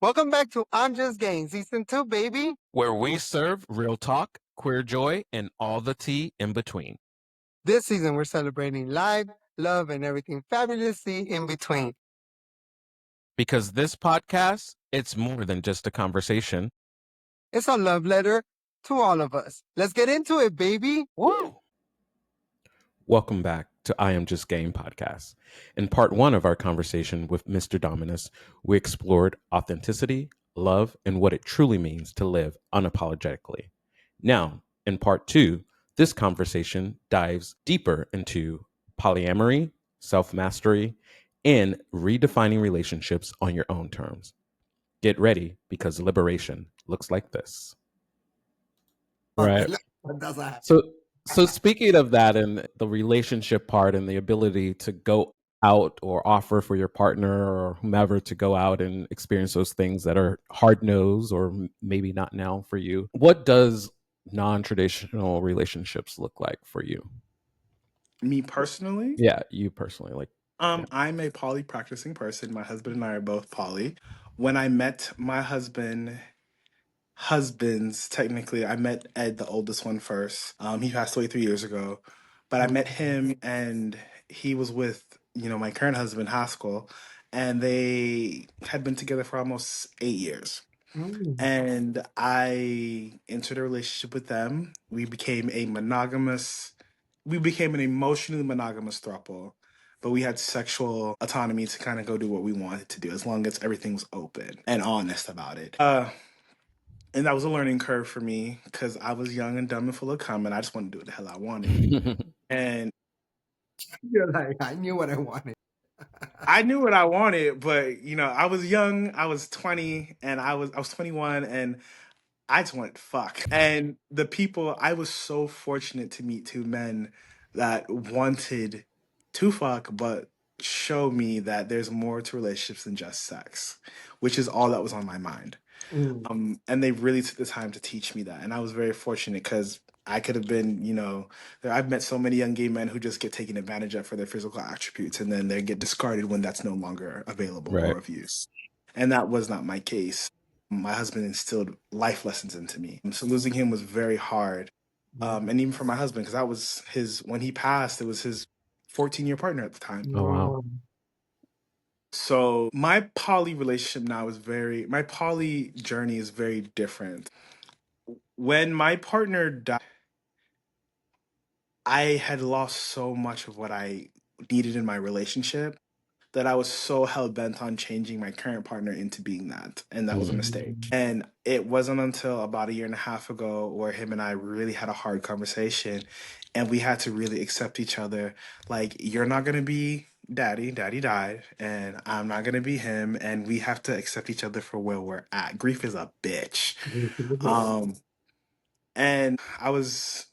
Welcome back to I'm Just Game, Season 2, baby. where we serve real talk, queer joy, and all the tea in between. This season, we're celebrating life, love, and everything fabulously in between. Because this podcast, it's more than just a conversation. It's a love letter to all of us. Let's get into it, baby. Woo! Welcome back to I Am Just Game podcast. In part one of our conversation with Mr. Dominus, we explored authenticity, love, and what it truly means to live unapologetically. Now, in part two, this conversation dives deeper into polyamory, self mastery, and redefining relationships on your own terms. Get ready because liberation looks like this. Right. So speaking of that and the relationship part and the ability to go out or offer for your partner or whomever to go out and experience those things that are hard nosed or maybe not now for you, what does non-traditional relationships look like for you? Me personally? Yeah, you personally. Like, I'm a poly practicing person. My husband and I are both poly. When I met my husbands, technically, I met Ed, the oldest one, first. He passed away 3 years ago. But I met him and he was with, my current husband in high school. And they had been together for almost 8 years. And I entered a relationship with them. We became an emotionally monogamous throuple, but we had sexual autonomy to kind of go do what we wanted to do as long as everything was open and honest about it. And that was a learning curve for me because I was young and dumb and full of cum, and I just wanted to do what the hell I wanted. And You're like, I knew what I wanted. I knew what I wanted, but I was young. I was 20, and I was 21, and I just wanted to fuck. And the people, I was so fortunate to meet two men that wanted to fuck, but show me that there's more to relationships than just sex, which is all that was on my mind. And they really took the time to teach me that. And I was very fortunate because I could have been, I've met so many young gay men who just get taken advantage of for their physical attributes and then they get discarded when that's no longer available Right. or of use. And that was not my case. My husband instilled life lessons into me. So losing him was very hard. And even for my husband, because that was when he passed, it was his 14-year partner at the time. Oh, wow. So my poly relationship now my poly journey is very different. When my partner died, I had lost so much of what I needed in my relationship that I was so hell bent on changing my current partner into being that. And that was a mistake. And it wasn't until about a year and a half ago where him and I really had a hard conversation and we had to really accept each other. Like, you're not going to be daddy died, and I'm not going to be him. And we have to accept each other for where we're at. Grief is a bitch. And I was,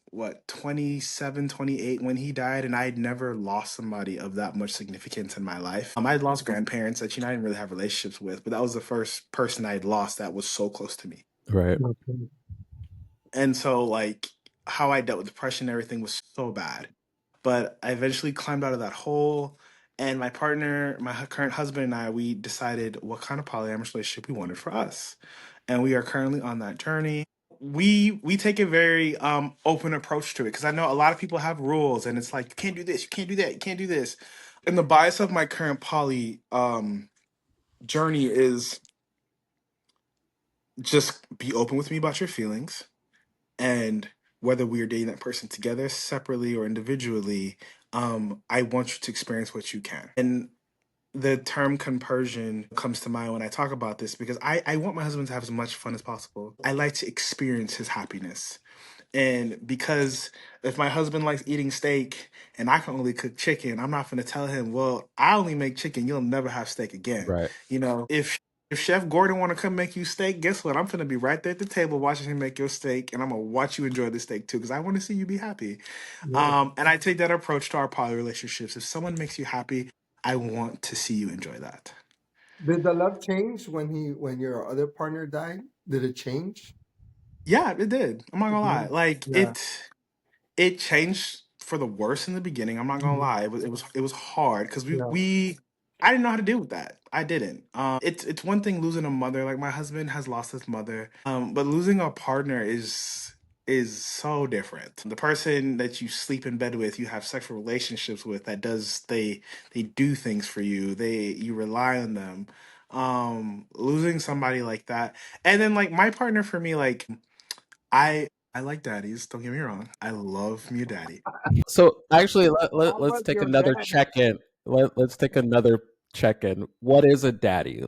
27, 28 when he died, and I had never lost somebody of that much significance in my life. I had lost grandparents that, I didn't really have relationships with, but that was the first person I had lost that was so close to me. Right. And so, how I dealt with depression and everything was so bad. But I eventually climbed out of that hole, and my partner, my current husband and I, we decided what kind of polyamorous relationship we wanted for us. And we are currently on that journey. We take a very open approach to it because I know a lot of people have rules and it's like, you can't do this, you can't do that, you can't do this. And the bias of my current poly journey is just be open with me about your feelings, and whether we are dating that person together, separately or individually, I want you to experience what you can. And the term compersion comes to mind when I talk about this because I want my husband to have as much fun as possible. I like to experience his happiness. And because if my husband likes eating steak and I can only cook chicken, I'm not going to tell him, well, I only make chicken. You'll never have steak again. Right. If Chef Gordon want to come make you steak, guess what? I'm going to be right there at the table watching him make your steak, and I'm going to watch you enjoy the steak too because I want to see you be happy. And I take that approach to our poly relationships. If someone makes you happy, I want to see you enjoy that. Did the love change when your other partner died? Did it change? Yeah, it did. I'm not gonna lie. Yeah. It changed for the worse in the beginning. I'm not gonna lie. It was hard because Yeah. I didn't know how to deal with that. I didn't. It's one thing losing a mother, like my husband has lost his mother. But losing a partner is so different. The person that you sleep in bed with, you have sexual relationships with, that does they do things for you. You rely on them. Losing somebody like that, and then like my partner for me, like I like daddies. Don't get me wrong. I love me a daddy. So actually, How let's about take your another dad? check in. Let's take another check in. What is a daddy?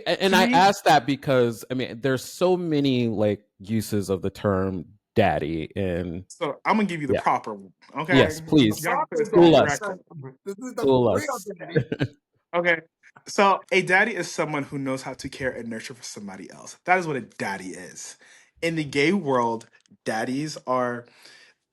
And To I me, ask that because I mean, there's so many like uses of the term daddy, and so I'm gonna give you the yeah, proper one. Okay, yes, The please y'all can put proper this on school the daddy. us, record. This is the school real us. daddy. Okay. So a daddy is someone who knows how to care and nurture for somebody else. That is what a daddy is. In the gay world, daddies are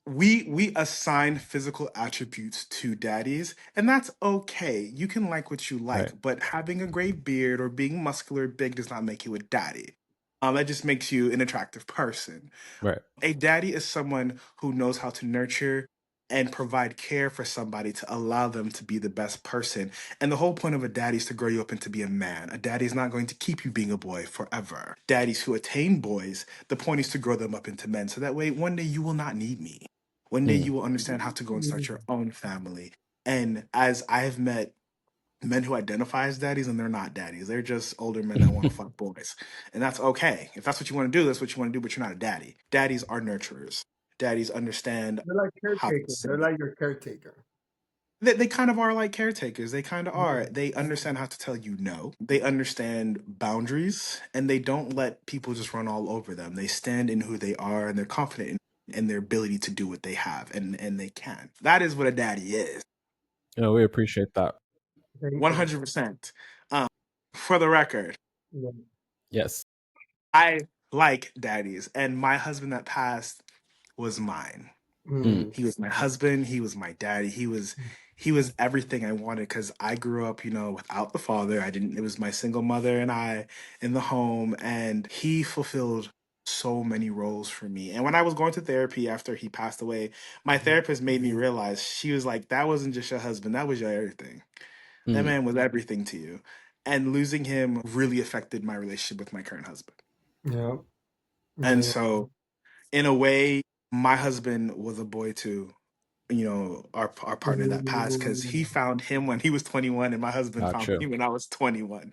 we assign physical attributes to daddies, and that's okay. You can like what you Right, like, but having a gray beard or being muscular big does not make you a daddy. That just makes you an attractive person. right. A daddy is someone who knows how to nurture and provide care for somebody to allow them to be the best person. And the whole point of a daddy is to grow you up and to be a man. A daddy is not going to keep you being a boy forever. Daddies who attain boys, the point is to grow them up into men. So that way, one day you will not need me. One day Mm, you will understand how to go and start your own family. And as I have met men who identify as daddies and they're not daddies. They're just older men that want to fuck boys. And that's okay. If that's what you want to do, that's what you want to do, but you're not a daddy. Daddies are nurturers. Daddies understand They're like how to caretakers. They're say. like your caretaker. They kind of are like caretakers. They kind of are. Yeah. They understand how to tell you no. They understand boundaries and they don't let people just run all over them. They stand in who they are and they're confident in their ability to do what they have and they can. That is what a daddy is. we appreciate that. Thank you. 100%. Um, for the record, Yeah. Yes. I like daddies, and my husband that passed was mine. Mm, Mm. He was my husband. He was my daddy. He was everything I wanted because I grew up, without the father. I didn't. It was my single mother and I in the home, and he fulfilled so many roles for me. And when I was going to therapy after he passed away, my therapist made me realize she was like, "That wasn't just your husband. That was your everything. That mm, man was everything to you." And losing him really affected my relationship with my current husband. Yeah. And Yeah. so, in a way, my husband was a boy too. Our partner that passed because Mm. he found him when he was 21, and my husband found gotcha. me when I was 21.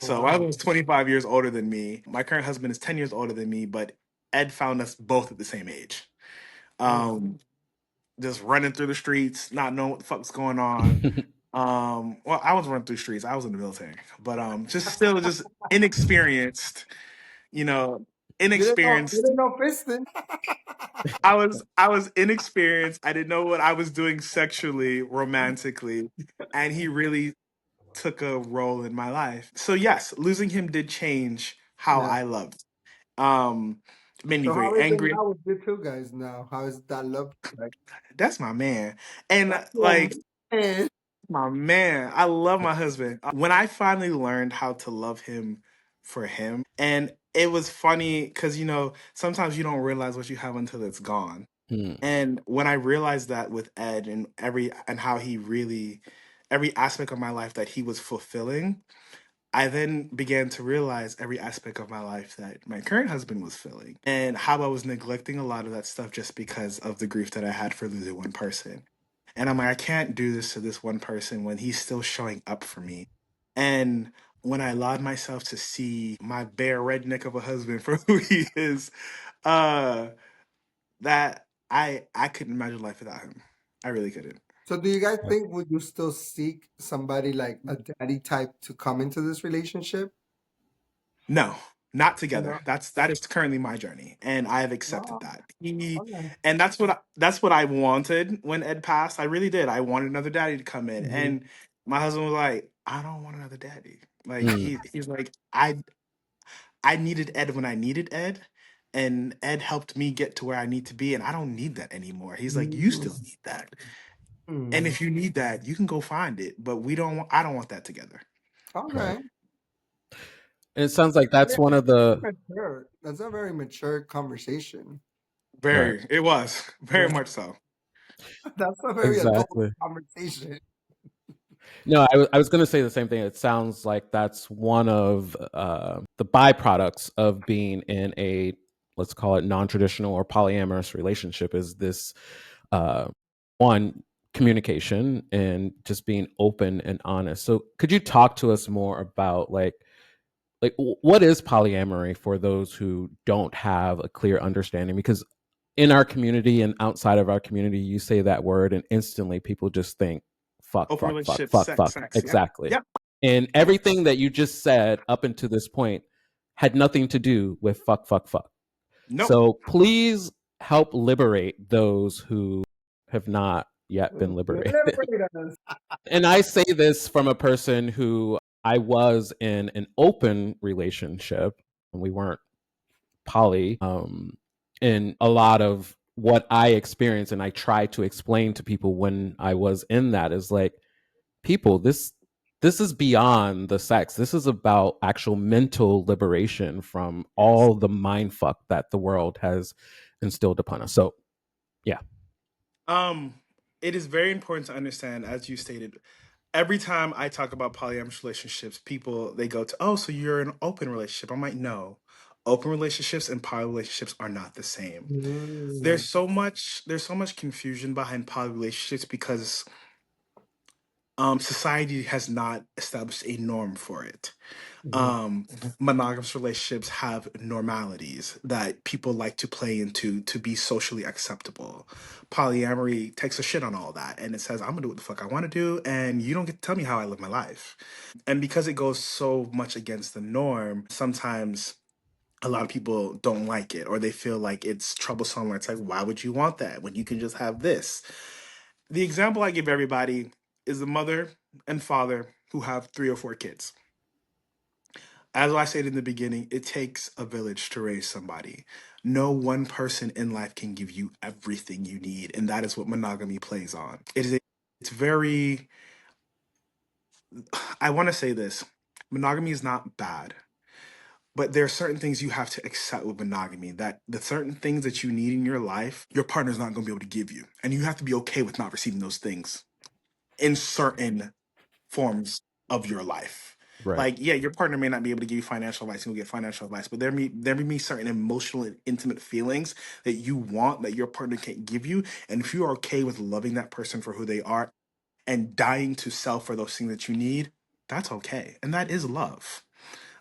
So my Wow. husband was 25 years older than me. My current husband is 10 years older than me, but Ed found us both at the same age. Oh. Um, just running through the streets, not knowing what the fuck's going on. Well, I was running through streets. I was in the military, but just still just inexperienced. You know, You inexperienced. didn't know fisting. I was inexperienced. I didn't know what I was doing sexually, romantically, and he really took a role in my life. So yes, losing him did change how Yeah. I loved. Um, made me So very how is it angry. now with you two guys now? How is that love like? That's my man, and That's your like man. my man, I love my husband. When I finally learned how to love him for him, and it was funny because sometimes you don't realize what you have until it's gone. Mm, And when I realized that with Ed and how he really every aspect of my life that he was fulfilling, I then began to realize every aspect of my life that my current husband was filling and how I was neglecting a lot of that stuff just because of the grief that I had for losing one person. And I'm like, I can't do this to this one person when he's still showing up for me. And when I allowed myself to see my bare redneck of a husband for who he is, uh, that I couldn't imagine life without him. I really couldn't. So do you guys yeah. think would you still seek somebody like a daddy type to come into this relationship? No, not together. No. That is currently my journey, and I have accepted Wow. that. Okay. And that's what I wanted when Ed passed. I really did. I wanted another daddy to come in, Hmm. and my husband was like, "I don't want another daddy." Like Mm, he's like, I needed Ed when I needed Ed, and Ed helped me get to where I need to be, and I don't need that anymore. He's like, "You still need that, and Hmm. if you need that, you can go find it, but we don't. I don't want that together." right. Okay. And it sounds like that's Yeah, one of the mature. That's a very mature conversation. right. Very, it was very Yeah. much so. That's a very adult Exactly. conversation. No, I was going to say the same thing. It sounds like that's one of the byproducts of being in a, let's call it, non-traditional or polyamorous relationship, is this uh, one, communication and just being open and honest. So could you talk to us more about what is polyamory for those who don't have a clear understanding? Because in our community and outside of our community, you say that word and instantly people just think fuck, Open fuck, fuck, relationship, fuck, fuck. sex. Yep. Exactly. Yep. And everything that you just said up until this point had nothing to do with fuck, fuck, fuck. Nope. So please help liberate those who have not yet been liberated. Liberate us. And I say this from a person who, I was in an open relationship and we weren't poly. And a lot of what I experienced and I try to explain to people when I was in that is like, people, this is beyond the sex. This is about actual mental liberation from Yes. all the mind fuck that the world has instilled upon us. So yeah. Um, it is very important to understand, as you stated, every time I talk about polyamorous relationships, people they go to, oh, so you're in an open relationship. I'm like, no. Open relationships and poly relationships are not the same. Mm. There's so much confusion behind poly relationships because society has not established a norm for it. Mhm. um Monogamous relationships have normalities that people like to play into to be socially acceptable. Polyamory takes a shit on all that and it says, I'm gonna do what the fuck I want to do and you don't get to tell me how I live my life. And because it goes so much against the norm, sometimes a lot of people don't like it, or they feel like it's troublesome, or it's like, why would you want that when you can just have this? The example I give everybody is the mother and father who have 3 or 4 kids. As I said in the beginning, it takes a village to raise somebody. No one person in life can give you everything you need, and that is what monogamy plays on. It's very, I want to say this, monogamy is not bad, but there are certain things you have to accept with monogamy, that the certain things that you need in your life, your partner's not going to be able to give you. And you have to be okay with not receiving those things in certain forms of your life. Right. Like, yeah, your partner may not be able to give you financial advice, and you'll get financial advice, but there may be certain emotional and intimate feelings that you want that your partner can't give you. And if you are okay with loving that person for who they are and dying to self for those things that you need, that's okay. And that is love.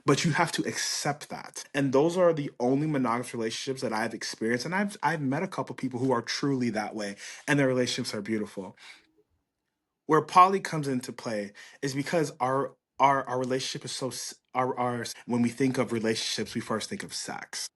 But you have to accept that. And those are the only monogamous relationships that I've experienced. And I've met a couple people who are truly that way, and their relationships are beautiful. Where poly comes into play is because our relationship is so our when we think of relationships, we first think of sex.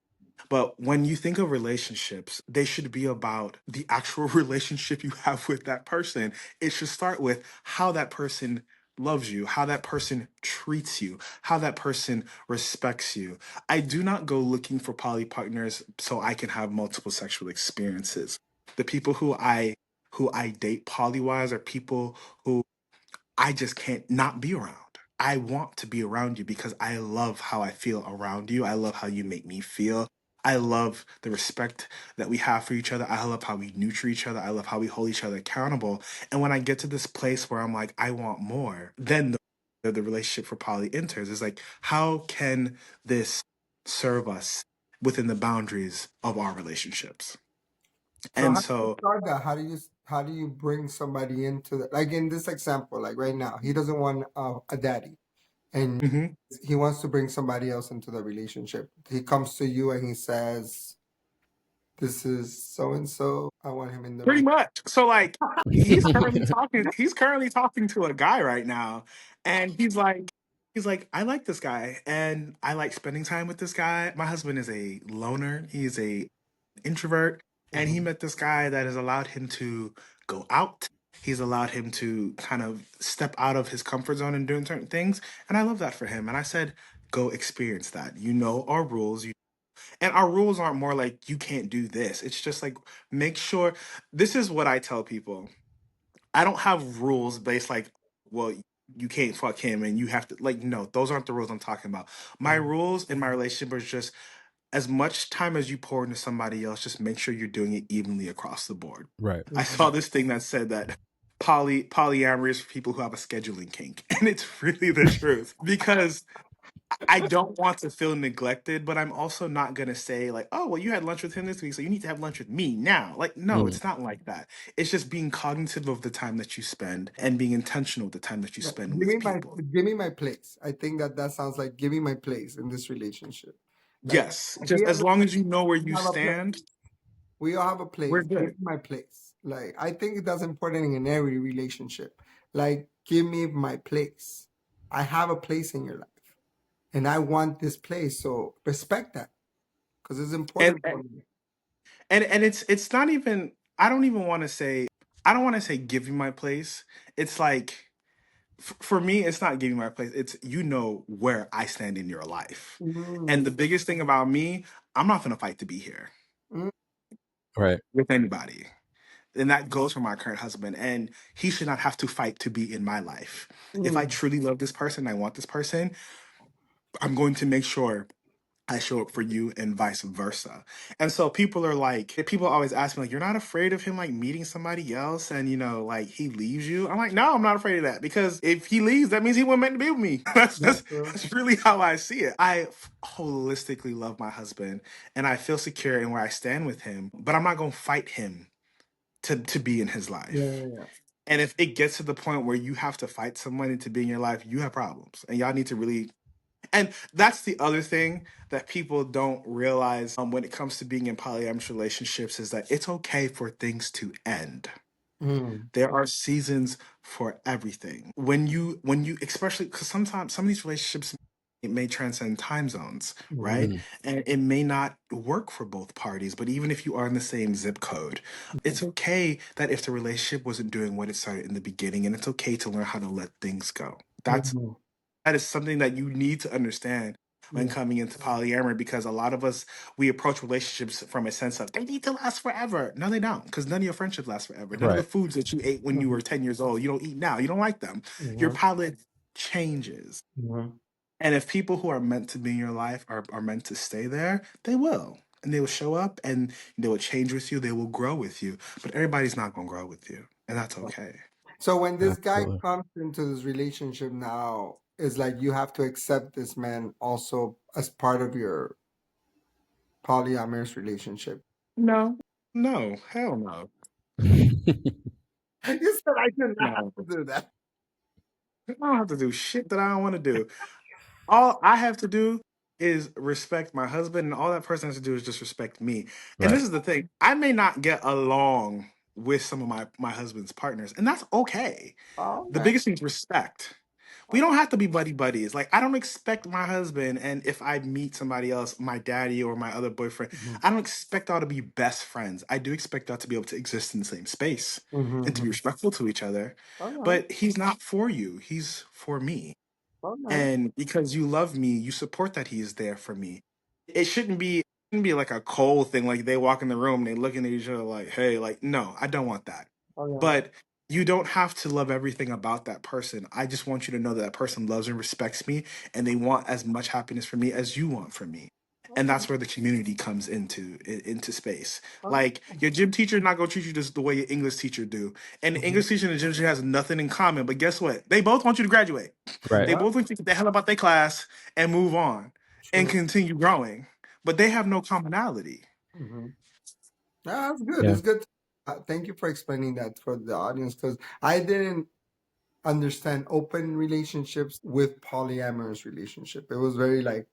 But when you think of relationships, they should be about the actual relationship you have with that person. It should start with how that person loves you, how that person treats you, how that person respects you. I do not go looking for poly partners so I can have multiple sexual experiences. The people who I date polywise are people who I just can't not be around. I want to be around you because I love how I feel around you. I love how you make me feel. I love the respect that we have for each other. I love how we nurture each other. I love how we hold each other accountable. And when I get to this place where I'm like, I want more, then the relationship for poly enters. Is like, how can this serve us within the boundaries of our relationships? So And how do you so, start that? How do you bring somebody into that? Like in this example, like right now, he doesn't want a daddy, and mhm. he wants to bring somebody else into the relationship. He comes to you and he says, "This is so and so. I want him in the Pretty relationship." much. So like he's currently talking to a guy right now, and he's like I like this guy and I like spending time with this guy. My husband is a loner. He's a introvert, and he Mhm. met this guy that has allowed him to go out. He's allowed him to kind of step out of his comfort zone and doing certain things, and I love that for him. And I said, go experience that. You know our rules. And our rules aren't more like you can't do this. It's just like, make sure, this is what I tell people. I don't have rules based like, well, you can't fuck him and you have to, like, no, those aren't the rules I'm talking about. My Mhm. rules in my relationship are just, as much time as you pour into somebody else, just make sure you're doing it evenly across the board. Right. I saw this thing that said that polyamory is for people who have a scheduling kink, and it's really the truth because I don't want to feel neglected, but I'm also not gonna say like, oh, well, you had lunch with him this week, so you need to have lunch with me now. Like, no, Mm. it's not like that. It's just being cognitive of the time that you spend and being intentional with the time that you Yeah, spend with people. give me my place. I think that that sounds like give me my place in this relationship. Like Yes, at the just end as of the long day, as you know where we you have a place. stand, We all have a we're place. Give good. me my place. Like I think that's important in every relationship. Like give me my place. I have a place in your life, and I want this place. So respect that because it's And important for me. and it's not even. I don't even want to say. I don't want to say give you my place. It's like for me, it's not giving my place. It's you know where I stand in your life. And Mm, the biggest thing about me, I'm not gonna fight to be here mm, Right. with anybody. And that goes for my current husband. And he should not have to fight to be in my life. If I mm. truly love this person, I want this person, I'm going to make sure I show up for you and vice versa. And so people always ask me, like, you're not afraid of him like meeting somebody else and like he leaves you? I'm like, no, I'm not afraid of that because if he leaves, that means he wasn't meant to be with me. that's, That's that's, true. that's really how I see it. Holistically love my husband and I feel secure in where I stand with him, but I'm not going to fight him to be in his Yeah, life. yeah, And if it gets to the point where you have to fight someone to be in your life, you have problems. And y'all need to really and that's the other thing that people don't realize when it comes to being in polyamorous relationships is that it's okay for things to end. yeah. Mm, There are seasons for everything. When you especially because sometimes some of these relationships it may transcend time zones, mm, right? Mm. And it may not work for both parties, but even if you are in the same zip code, it's okay that if the relationship wasn't doing what it started in the beginning, and it's okay to learn how to let things go. mm, That is something that you need to understand when mm, coming into polyamory because a lot of us we approach relationships from a sense of they need to last forever. No, they don't, because none of your friendships last forever. None of the Right. foods that you ate when you were mhm, 10 years old, you don't eat now. You don't like them. Your mhm, palate changes. mhm. And if people who are meant to be in your life are meant to stay there, they will. And they will show up and they will change with you. They will grow with you. But everybody's not going to grow with you. And that's okay. So when this guy Absolutely. comes into this relationship now, it's like you have to accept this man also as part of your polyamorous relationship. No, no, hell no. You said I did not have No. to do that. I don't have to do shit that I don't want to do. All I have to do is respect my husband, and all that person has to do is just respect me. And Right. this is the thing: I may not get along with some of my husband's partners, and that's okay. Oh, The okay. biggest thing is respect. We don't have to be buddy buddies. Like I don't expect my husband, and if I meet somebody else, my daddy or my other boyfriend, Mhm, I don't expect y'all to be best friends. I do expect y'all to be able to exist in the same space and to be mhm. respectful to each other. Okay. But he's not for you. He's for me. Okay. And because you love me, you support that he is there for me. It shouldn't be like a cold thing, like they walk in the room and they looking at each other like, hey, like, no, I don't want that. Okay. But you don't have to love everything about that person. I just want you to know that that person loves and respects me and they want as much happiness for me as you want for me. And Okay. that's where the community comes into space. Okay. Like your gym teacher is not gonna treat you just the way your English teacher do. And the Mhm. English teacher and the gym teacher has nothing in common. But guess what? They both want you to graduate. Right. They Yeah, both want you to get the hell about their class and move on and true. continue growing. But they have no commonality. Hmm. Yeah, that's good. Yeah. It's good. Thank you for explaining that for the audience because I didn't understand open relationships with polyamorous relationship. It was very like,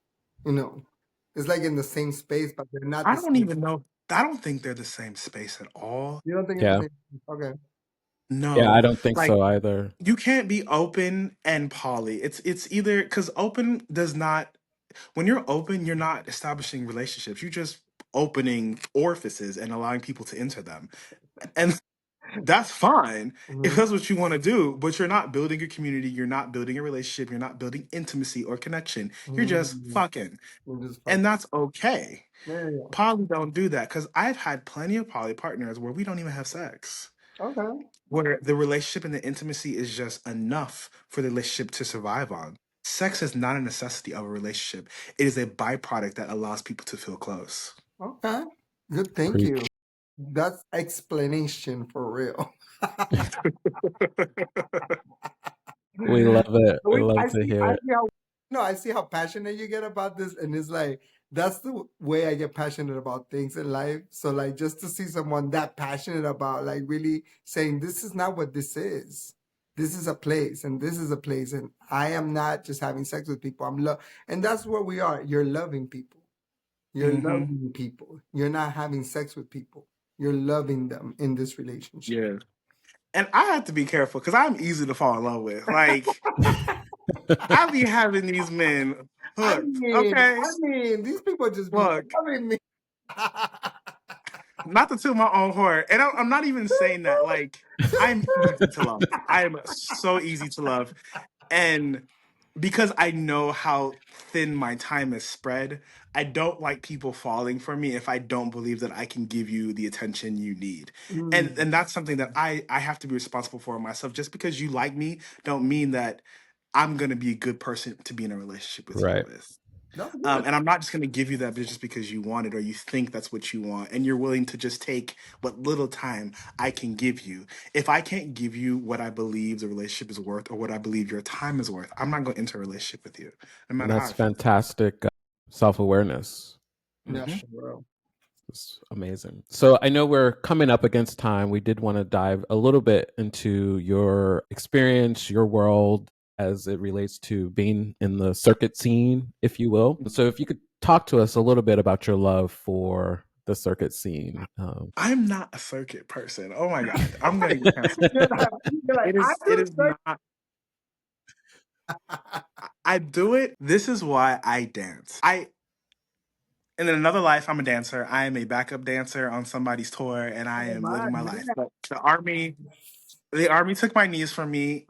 you know, it's like in the same space, but they're not I the don't same. even know. I don't think they're the same space at all. You don't think it's the Yeah. same? Okay. Yeah. I No. don't think Like so either. you can't be open and poly. It's either because open does not when you're open, you're not establishing relationships. You're just opening orifices and allowing people to enter them. And that's fine if Mm-hmm. that's what you want to do, but you're not building a community, you're not building a relationship, you're not building intimacy or connection. You're just Mm-hmm. fucking. Just And fuck. that's okay. Yeah, yeah. Poly don't do that because I've had plenty of poly partners where we don't even have sex. Okay. Where the relationship and the intimacy is just enough for the relationship to survive on. sex is not a necessity of a relationship. It is a byproduct that allows people to feel close. Okay. Good. Thank you. Preach. That's explanation for real. We love it. We I love to see. hear I it. see how. No, I see how passionate you get about this, and it's like that's the way I get passionate about things in life. So, like, just to see someone that passionate about, like, really saying, "This is not what this is. This is a place, and this is a place, and I am not just having sex with people. I'm love, and that's where we are. You're loving people. You're Hmm. loving people. You're not having sex with people. You're loving them in this relationship." Yeah. And I have to be careful because I'm easy to fall in love with. Like, I be having these men hooked. Okay. I mean, these people just be Look, loving me. not to toot my own horn. And I'm not even saying that. Like, I'm easy to love. I am so easy to love. And because I know how thin my time is spread, I don't like people falling for me if I don't believe that I can give you the attention you need. And that's something that I have to be responsible for myself. Just because you like me don't mean that I'm gonna be a good person to be in a relationship with you Right. with. That's good. And I'm not just going to give you that just because you want it or you think that's what you want, and you're willing to just take what little time I can give you. If I can't give you what I believe the relationship is worth or what I believe your time is worth, I'm not going to enter a relationship with you, no And matter how that's I feel. fantastic self-awareness. Yeah, Hmm. bro. It's amazing. So I know we're coming up against time. We did want to dive a little bit into your experience, your world as it relates to being in the circuit scene, if you will. So if you could talk to us a little bit about your love for the circuit scene. I'm not a circuit person. Oh my God. I'm going to get canceled. You're like, I It do is not. I do it. This is why I dance. In another life, I'm a dancer. I am a backup dancer on somebody's tour, and I oh am my living my life. But the army took my knees from me,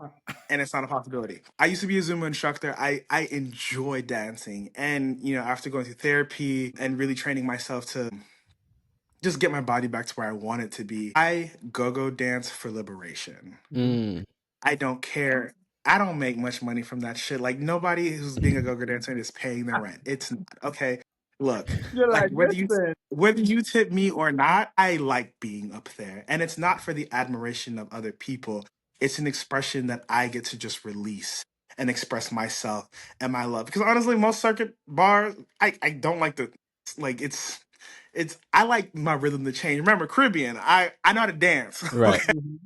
and it's not a possibility. I used to be a Zumba instructor. I enjoy dancing, and after going through therapy and really training myself to just get my body back to where I want it to be, I go dance for liberation. Mm, I don't care. I don't make much money from that shit. Like, nobody who's being a go-go dancer is paying their rent. It's not. Okay. Look, You're like like, listen. whether you tip me or not, I like being up there. And it's not for the admiration of other people. It's an expression that I get to just release and express myself and my love. Because honestly, most circuit bars, I don't like the like it's I like my rhythm to change. Remember, Caribbean, I know how to dance. right. Okay. Mhm.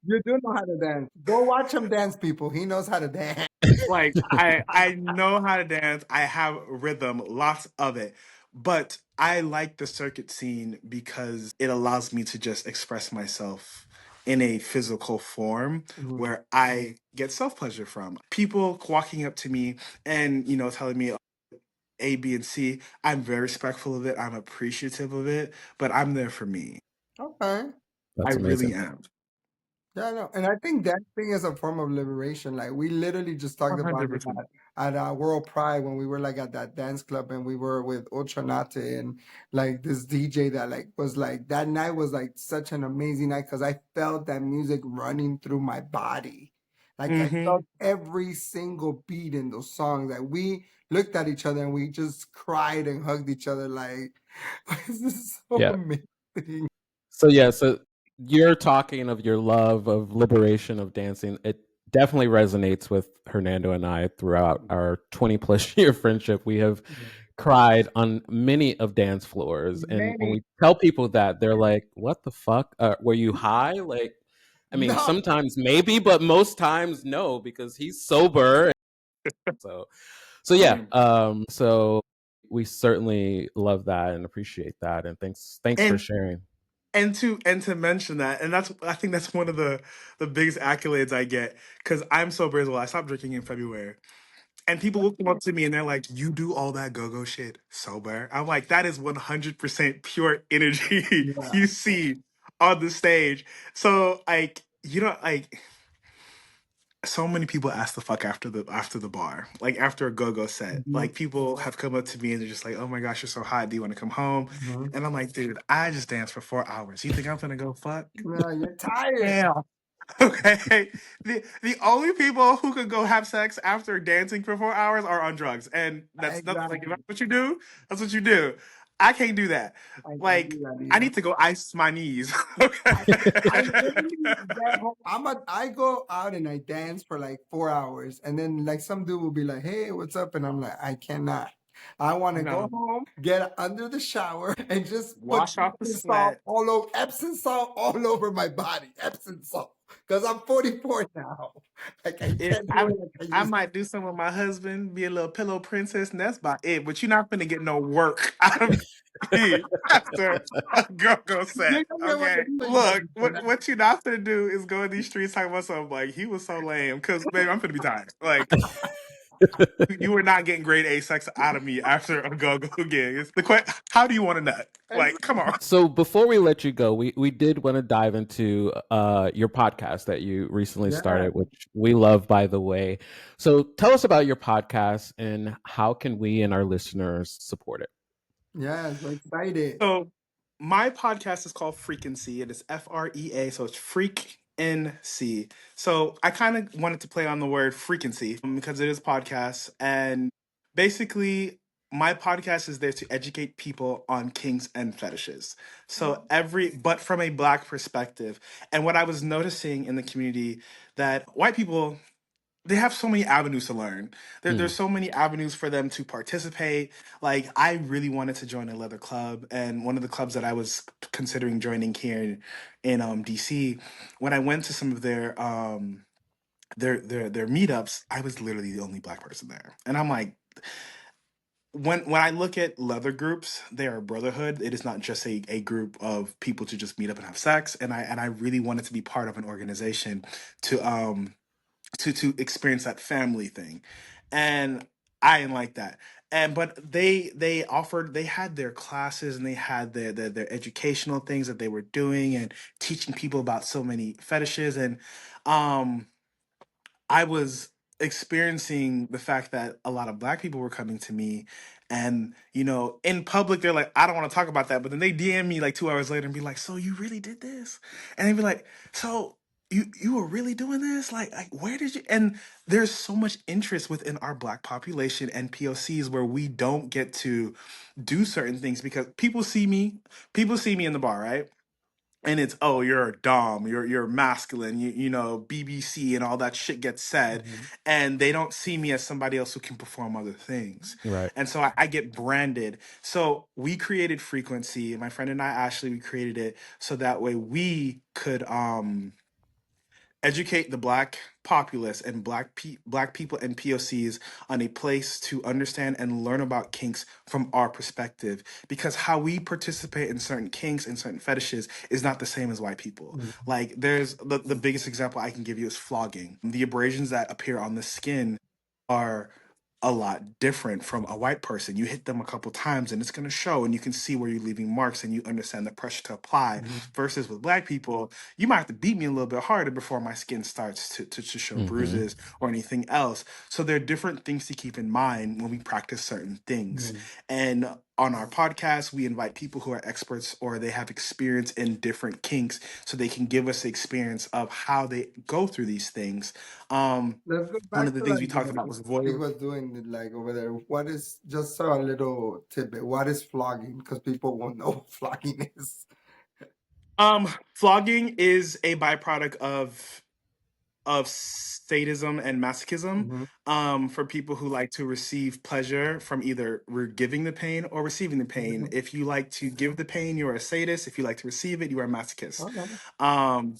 You do know how to dance. Go watch him dance, people. He knows how to dance. Like, I know how to dance. I have rhythm, lots of it. But I like the circuit scene because it allows me to just express myself in a physical form Mhm. where I get self pleasure from. People walking up to me and, telling me A, B, and C. I'm very respectful of it. I'm appreciative of it, but I'm there for me. Okay. I That's really amazing. am. Yeah, no, and I think dancing is a form of liberation. Like we literally just talked about it 100%. at World Pride when we were like at that dance club and we were with Ultranate and like this DJ that like was like that night was like such an amazing night because I felt that music running through my body. Like I Hmm. felt every single beat in those songs. Like we looked at each other and we just cried and hugged each other like this is so Yeah. amazing. So yeah, so you're talking of your love of liberation of dancing. It definitely resonates with Hernando and I throughout our 20 plus year friendship. We have cried on many of dance floors, and when Many we tell people that, they're like, "What the fuck? Were you high?" Like, I mean, no. sometimes maybe, but most times no, because he's sober. So, so yeah. Same. So we certainly love that and appreciate that, and thanks for And sharing. and to mention that, and I think that's one of the biggest accolades I get because I'm sober as well. I stopped drinking in February, and people will come up to me and they're like, "You do all that go-go shit sober?" I'm like, "That is 100% pure energy Yeah. you see on the stage." So like, so many people ask the fuck after the bar, like after a go-go set. Mhm. Like, people have come up to me and they're just like, "Oh my gosh, you're so hot. Do you want to come home?" Mhm. And I'm like, "Dude, I just danced for 4 hours. You think I'm gonna go fuck? No, you're tired. Hell." Okay, the only people who could go have sex after dancing for 4 hours are on drugs, and that's like if Exactly. that's what you do, that's what you do. I can't do that. I can't do Like that I either. need to go ice my knees. Okay. I literally get home. I go out and I dance for like 4 hours, and then like some dude will be like, "Hey, what's up?" And I'm like, "I cannot. I want to go No, home, get under the shower, and just put wash off the Epsom salt sweat. all over Epsom salt all over my body, Epsom salt, because I'm 44 now. Like I If can't do it like I I used might do some with my husband, be a little pillow princess, and that's about it. But you're not gonna get no work out of me after a go-go to. You set. don't get what Okay, the look, for that. what you're not gonna do is go in these streets talking about something like he was so lame. Because baby, I'm gonna be tired. Like you were not getting grade A sex out of me after a go-go gig. It's the question: how do you want to nut? Like, come on. So before we let you go, we did want to dive into your podcast that you recently Yeah, started, which we love, by the way. So tell us about your podcast and how can we and our listeners support it? yeah, so excited. So my podcast is called Frequency. It is FREA, so it's Freak NC. So I kind of wanted to play on the word frequency because it is podcast, and basically my podcast is there to educate people on kinks and fetishes. So but from a black perspective. And what I was noticing in the community that white people, they have so many avenues to learn. There's Mm, so many avenues for them to participate. Like I really wanted to join a leather club, and one of the clubs that I was considering joining here in DC, when I went to some of their meetups, I was literally the only black person there, and I'm like, when I look at leather groups, they are a brotherhood. It is not just a group of people to just meet up and have sex. And I really wanted to be part of an organization to to experience that family thing, and I didn't like that. And but they had their classes and they had their educational things that they were doing and teaching people about so many fetishes, and um I was experiencing the fact that a lot of black people were coming to me, and in public they're like, I don't want to talk about that, but then they DM me like 2 hours later and be like, so you really did this? And they'd be like, so you were really doing this? Like where did you? And there's so much interest within our black population and POCs where we don't get to do certain things because people see me in the bar, right? And it's, oh, you're a dom, you're masculine, BBC and all that shit gets said, Mhm. and they don't see me as somebody else who can perform other things. right. And so I get branded. So we created Frequency, my friend and I, Ashley, we created it so that way we could educate the black populace and black people and POCs on a place to understand and learn about kinks from our perspective, because how we participate in certain kinks and certain fetishes is not the same as white people. Mhm. Like there's the biggest example I can give you is flogging. The abrasions that appear on the skin are a lot different from a white person. You hit them a couple times and it's going to show, and you can see where you're leaving marks and you understand the pressure to apply. Mhm. Versus with black people, you might have to beat me a little bit harder before my skin starts to show Hmm. bruises or anything else. So there are different things to keep in mind when we practice certain things. Mhm. And on our podcast, we invite people who are experts or they have experience in different kinks so they can give us the experience of how they go through these things. Let's go One back of the to things we like talked what about was he voyeur. was doing like over there. What is just a little tidbit? What is flogging? Because people won't know what flogging is. Flogging is a byproduct of sadism and masochism, Hmm. for people who like to receive pleasure from either giving the pain or receiving the pain. Hmm. If you like to give the pain, you're a sadist. If you like to receive it, you are a masochist. Okay. Um,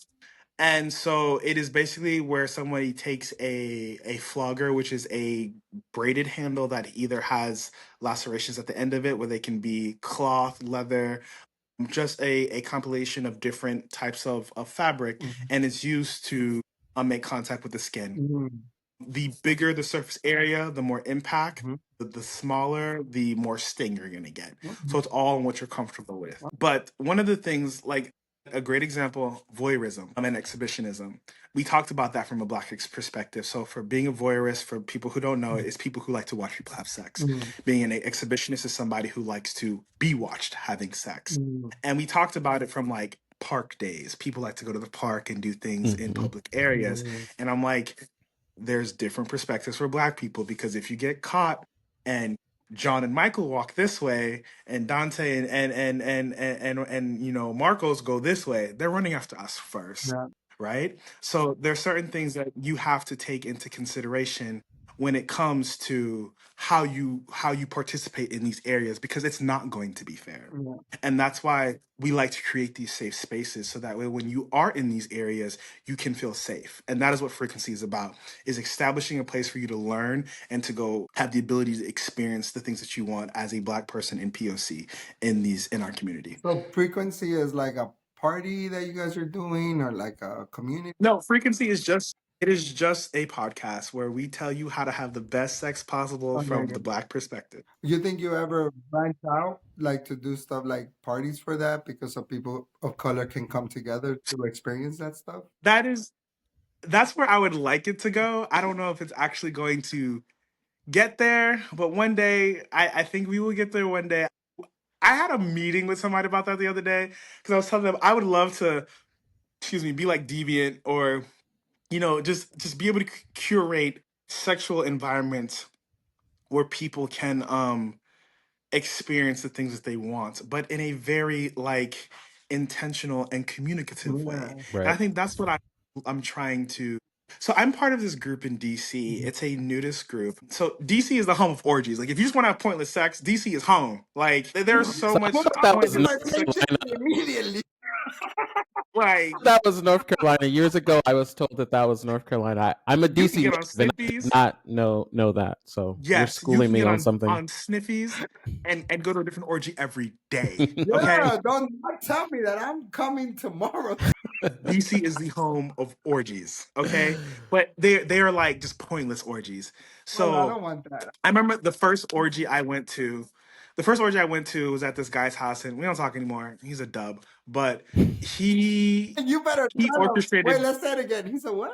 and so it is basically where somebody takes a flogger, which is a braided handle that either has lacerations at the end of it, where they can be cloth, leather, just a compilation of different types of fabric, Hmm. and it's used to make contact with the skin. Hmm. The bigger the surface area, the more impact. Hmm. The smaller, the more sting you're gonna get. So Hmm. it's all in what you're comfortable with. But one of the things, like a great example, voyeurism and exhibitionism. We talked about that from a black perspective. So for being a voyeurist, for people who don't know, is people who like to watch people have sex. Hmm. Being an exhibitionist is somebody who likes to be watched having sex. Hmm. And we talked about it from like park days. People like to go to the park and do things in public areas. And I'm like, there's different perspectives for Black people, because if you get caught and John and Michael walk this way, and Dante and you know Marcos go this way, they're running after us first, Yeah. right? So there's certain things that you have to take into consideration when it comes to how you participate in these areas, because it's not going to be fair. Yeah. And that's why we like to create these safe spaces, so that way when you are in these areas, you can feel safe. And that is what frequency is about, is establishing a place for you to learn and to go have the ability to experience the things that you want as a Black person in POC in our community. So frequency is like a party that you guys are doing, or like a community? No, frequency is just it is just a podcast where we tell you how to have the best sex possible Okay, from the Black perspective. you think you ever branch out, like to do stuff like parties for that, because so people of color can come together to experience that stuff? That's where I would like it to go. I don't know if it's actually going to get there, but one day I think we will get there one day. I had a meeting with somebody about that the other day, because I was telling them I would love to, be like Deviant, or just be able to curate sexual environments where people can experience the things that they want, but in a very like intentional and communicative way. Yeah. And I Right. think that's what I'm trying to. So I'm part of this group in DC. Mhm. It's a nudist group. So DC is the home of orgies. Like if you just want to have pointless sex, DC is home. Like there's so So I much thought I'm that was putting pointless my North picture Carolina. immediately. like That was North Carolina. Years ago, I was told that that was North Carolina. I'm a you can DC get on native, and I did sniffies. not know that. So you're Yes, you schooling can me get on on something. sniffies and go to a different orgy every day. Okay. Yeah, don't not tell me that. I'm coming tomorrow. DC is the home of orgies, okay? But they are like just pointless orgies. Well, I So don't want that. I remember the first orgy I went to. The first orgy I went to was at this guy's house, and we don't talk anymore. He's a dub, but he You better he tell him. Wait, orchestrated. let's say it again. He said what?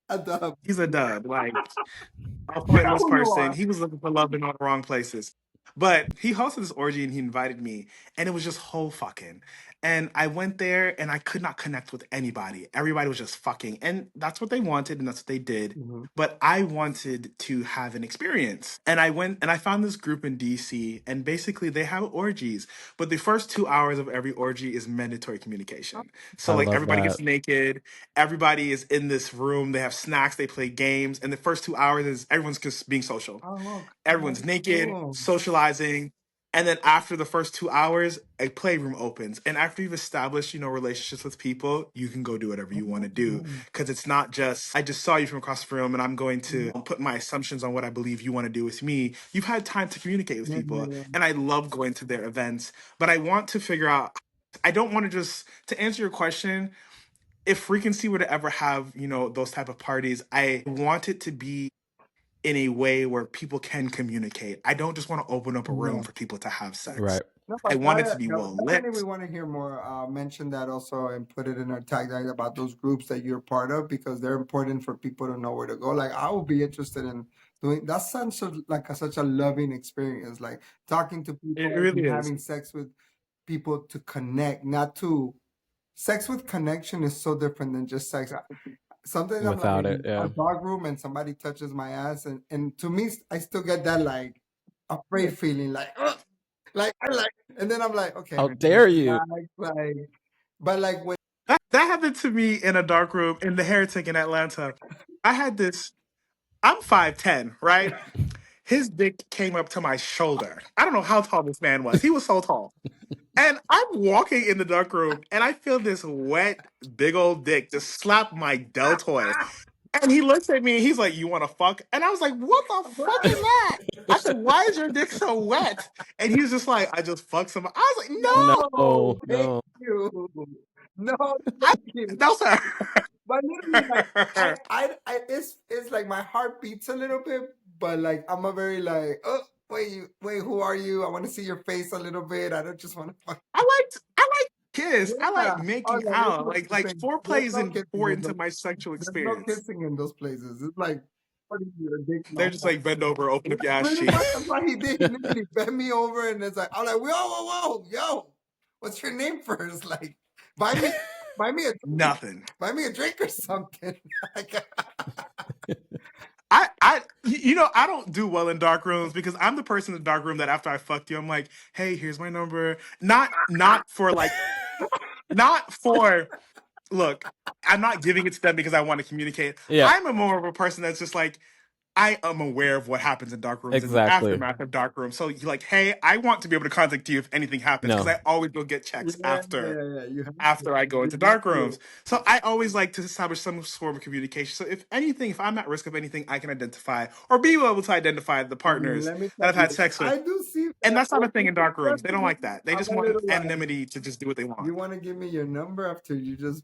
A dub. He's a dub, like a You know pointless who you person. are. He was looking for love in all the wrong places. But he hosted this orgy and he invited me, and it was just whole fucking. And I went there and I could not connect with anybody. Everybody was just fucking. And that's what they wanted and that's what they did. Mhm. But I wanted to have an experience. And I went and I found this group in DC, and basically they have orgies. But the first 2 hours of every orgy is mandatory communication. I So like love everybody that. gets naked, everybody is in this room, they have snacks, they play games, and the first 2 hours is everyone's just being social. Oh, Everyone's that's naked, cool. socializing, and then after the first 2 hours, a playroom opens. And after you've established, relationships with people, you can go do whatever you want to do. Mhm. Because it's not just, I just saw you from across the room and I'm going to put my assumptions on what I believe you want to do with me. You've had time to communicate with Yeah, yeah, people. yeah. And I love going to their events, but I want to figure out, I don't want to just, to answer your question, if Frequency were to ever have, those type of parties, I want it to be in a way where people can communicate. I don't just want to open up a room Yeah. for people to have sex. Right. No, I but want it to be well definitely lit. we want to hear more. Mention that also and put it in our tagline about those groups that you're part of, because they're important for people to know where to go. Like I would be interested in doing that. Sounds like such a loving experience, like talking to It people really and is. having sex with people to connect, not to sex with connection is so different than just sex. Sometimes I'm like Without it, in a yeah. dog room and somebody touches my ass, and to me, I still get that like afraid feeling, like ugh, like I like, and then I'm like, okay, How man, dare you? like, but like when That happened to me in a dark room in the Heretic in Atlanta. I had this, I'm 5'10", right? His dick came up to my shoulder. I don't know how tall this man was. He was so tall. And I'm walking in the dark room and I feel this wet, big old dick just slap my deltoid. And he looks at me and he's like, "You want to fuck?" And I was like, "What the fuck is that?" I said, "Why is your dick so wet?" And he was just like, "I just fucked somebody." I was like, no, No, thank no. you, no, I, thank you, "No, sir." but literally, like it's like my heart beats a little bit, but like I'm a very like, oh, wait, who are you? I want to see your face a little bit. I don't just want to fuck. I like kiss. I Yeah. like Oh making no, there's out. no Like kissing. foreplay There's is no kissing in important to those. my sexual There's no experience. kissing in those places. It's like putting your dick in my They're just like bend over, open Yeah, up your ass pretty cheek. much that's what he did. He literally bent me over, and it's like I'm like, whoa, yo, what's your name first? Like, buy me a drink. Nothing. Buy me a drink or something. I don't do well in dark rooms because I'm the person in the dark room that after I fucked you, I'm like, hey, here's my number. Not for like, not for look, I'm not giving it to them because I want to communicate. Yeah, I'm a more of a person that's just like, I am aware of what happens in dark rooms and the exactly. aftermath of dark rooms. So you're like, hey, I want to be able to contact you if anything happens because No, I always go get Yeah, checks yeah. You have after I go you into have dark to. rooms. So I always like to establish some sort of communication. So if anything, if I'm at risk of anything, I can identify or be able to identify the partners Let me that tell I've you, had sex with. I do see And that. that's not a thing in dark rooms. They don't like that. They I'm just a want little like, anonymity to just do what they want. you want to give me your number after you just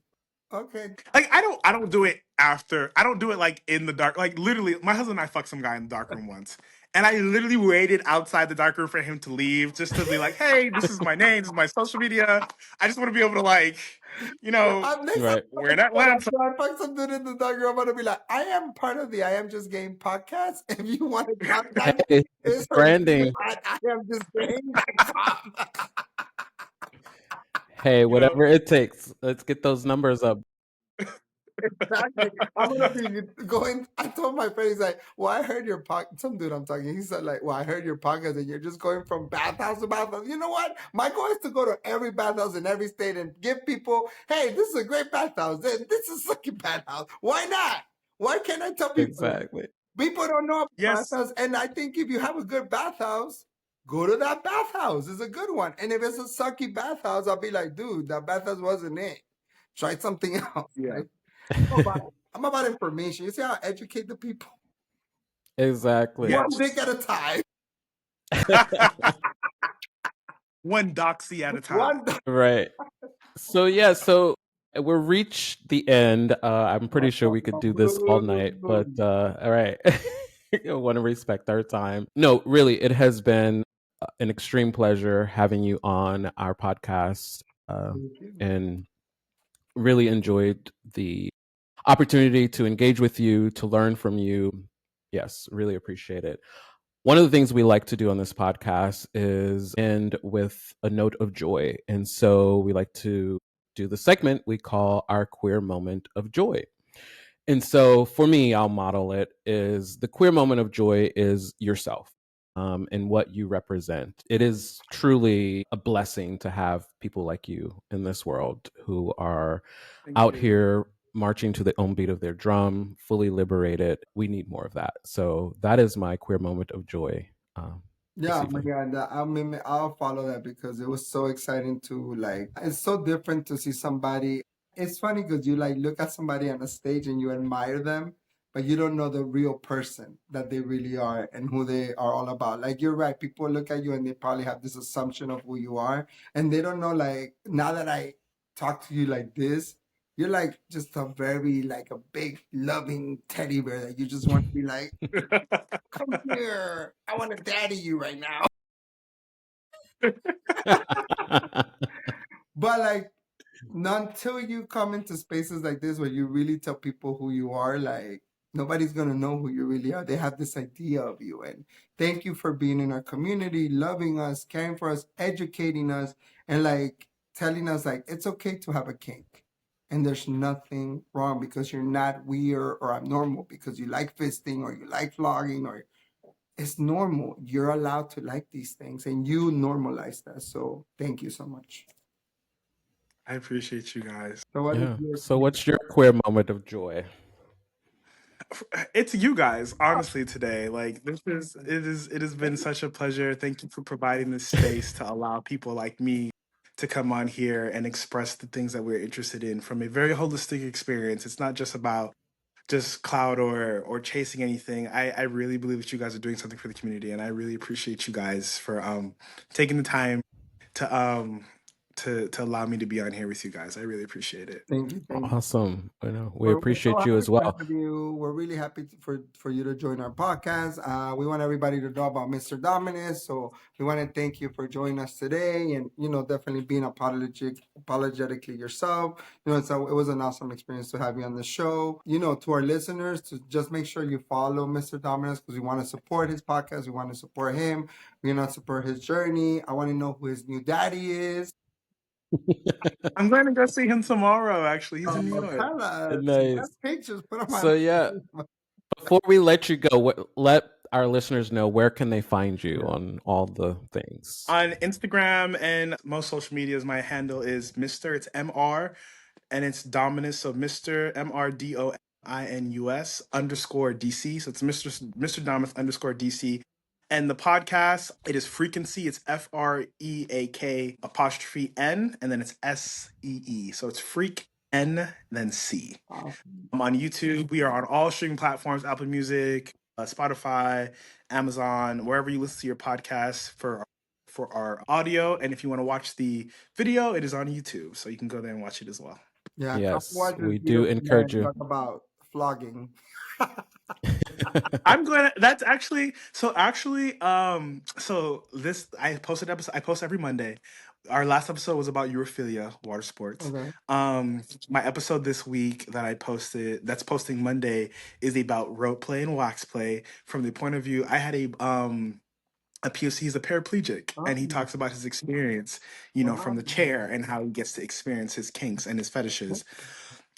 okay. Like I don't do it after. I don't do it like in the dark. Like literally, my husband and I fucked some guy in the dark room once, and I literally waited outside the dark room for him to leave, just to be like, "Hey, this is my name. This is my social media. I just want to be able to like, Next time right. we're in Atlanta." I find some dude in the dark room, I'm gonna be like, I am part of the I Am Just Game podcast. If you want to contact me, Hey, it's her name branding. at I Am Just Game. Hey, You know, whatever it takes. Let's get those numbers up. Exactly. I'm gonna be going. I told my friend, he's like, "Well, I heard your podcast." Some dude I'm talking. He said, "Like, well, I heard your podcast, and you're just going from bathhouse to bathhouse." You know what? My goal is to go to every bathhouse in every state and give people, "Hey, this is a great bathhouse. This is a sucky bathhouse. Why not? Why can't I tell people that? Exactly. People don't know about yes, bathhouse, and I think if you have a good bathhouse." Go to that bathhouse. It's a good one. And if it's a sucky bathhouse, I'll be like, dude, that bathhouse wasn't it. Try something else. yeah, Right? I'm about information. You see how I educate the people? Exactly. yeah. One dick at a time. One doxy at a time. One dick. Right. So yeah, so we're reached the end. I'm pretty sure we could do this all night, but all right. I want to respect our time. No, really, it has been an extreme pleasure having you on our podcast, and really enjoyed the opportunity to engage with you, to learn from you. Yes, really appreciate it. One of the things we like to do on this podcast is end with a note of joy. And so we like to do the segment we call our queer moment of joy. And so for me, I'll model it is the queer moment of joy is yourself, and what you represent. It is truly a blessing to have people like you in this world who are Thank out you. here marching to the own beat of their drum, fully liberated. We need more of that. So that is my queer moment of joy this Yeah, oh my evening. God, I'll follow that because it was so exciting to like. It's so different to see somebody. It's funny because you like look at somebody on a stage and you admire them, but you don't know the real person that they really are and who they are all about. Like you're right, people look at you and they probably have this assumption of who you are, and they don't know. Like now that I talk to you like this, you're like just a very like a big loving teddy bear that you just want to be like, come here. I want to daddy you right now. But like, until you come into spaces like this where you really tell people who you are, like nobody's gonna know who you really are. They have this idea of you. And thank you for being in our community, loving us, caring for us, educating us, and like telling us like it's okay to have a kink. And there's nothing wrong because you're not weird or abnormal because you like fisting or you like flogging or it's normal. You're allowed to like these things and you normalize that. So thank you so much. I appreciate you guys. So what is Yeah. your So what's your queer moment of joy? It's you guys, honestly, today. Like it has been such a pleasure. Thank you for providing this space to allow people like me to come on here and express the things that we're interested in from a very holistic experience. It's not just about just cloud or chasing anything. I really believe that you guys are doing something for the community, and I really appreciate you guys for taking the time to to allow me to be on here with you guys. I really appreciate it. thank you, thank you. Awesome. I know. We We're so appreciate you happy as to well. have you. We're really happy for you to join our podcast. We want everybody to know about Mr. Dominus. So we want to thank you for joining us today and, definitely being apologetically yourself. It was an awesome experience to have you on the show. To our listeners, to just make sure you follow Mr. Dominus because we want to support his podcast. We want to support him. We want to support his journey. I want to know who his new daddy is. I'm going to go see him tomorrow. Actually, he's in New Oh, York. tell us. Nice. Get pictures. Put them So on. yeah, before we let you go, let our listeners know where can they find you Yeah. on all the things. On Instagram and most social medias, my handle is Mr. It's MR and it's Dominus. So Mr. MRDOMINUS underscore DC. So it's Mr. Dominus underscore DC. And the podcast, it is Frequency. It's FREAK apostrophe N and then it's SEE. So it's Freak N then C. Awesome. I'm on YouTube. We are on all streaming platforms: Apple Music, Spotify, Amazon, wherever you listen to your podcast for our audio. And if you want to watch the video, it is on YouTube, so you can go there and watch it as well. Yeah, come Yes, watch this we do beautiful encourage man you. talk about flogging. I'm glad that's actually so. Actually, so this I post every Monday. Our last episode was about Europhilia, water sports. Okay. My episode this week that I posted, that's posting Monday, is about rope play and wax play from the point of view. I had a POC. He's a paraplegic, Oh, and he talks about his experience, from wow. the chair and how he gets to experience his kinks and his fetishes.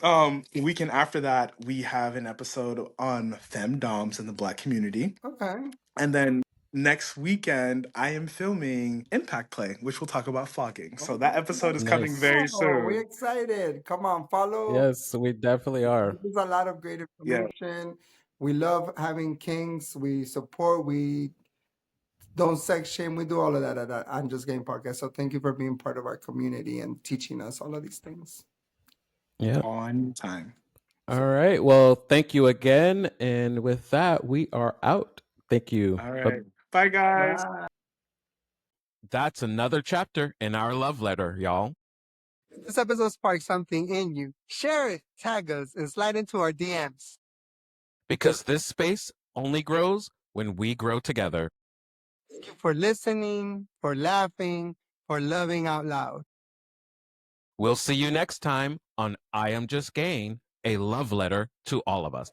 The weekend after that, we have an episode on femdoms in the Black community, Okay. and then next weekend I am filming Impact Play, which will talk about flogging. So that episode is coming Nice. very Oh, we're soon. excited. Come on, follow. Yes, we definitely are. There's a lot of great Yeah. information. We love having kings. We support. We don't sex shame. We do all of that at that I'm Just Game podcast. So thank you for being part of our community and teaching us all of these things. Yeah. On time. All right. Well, thank you again. And with that, we are out. Thank you. All right. Bye, guys. Bye. That's another chapter in our love letter, y'all. This episode sparked something in you. Share it, tag us, and slide into our DMs. Because this space only grows when we grow together. Thank you for listening, for laughing, for loving out loud. We'll see you next time on I Am Just Gain, a love letter to all of us.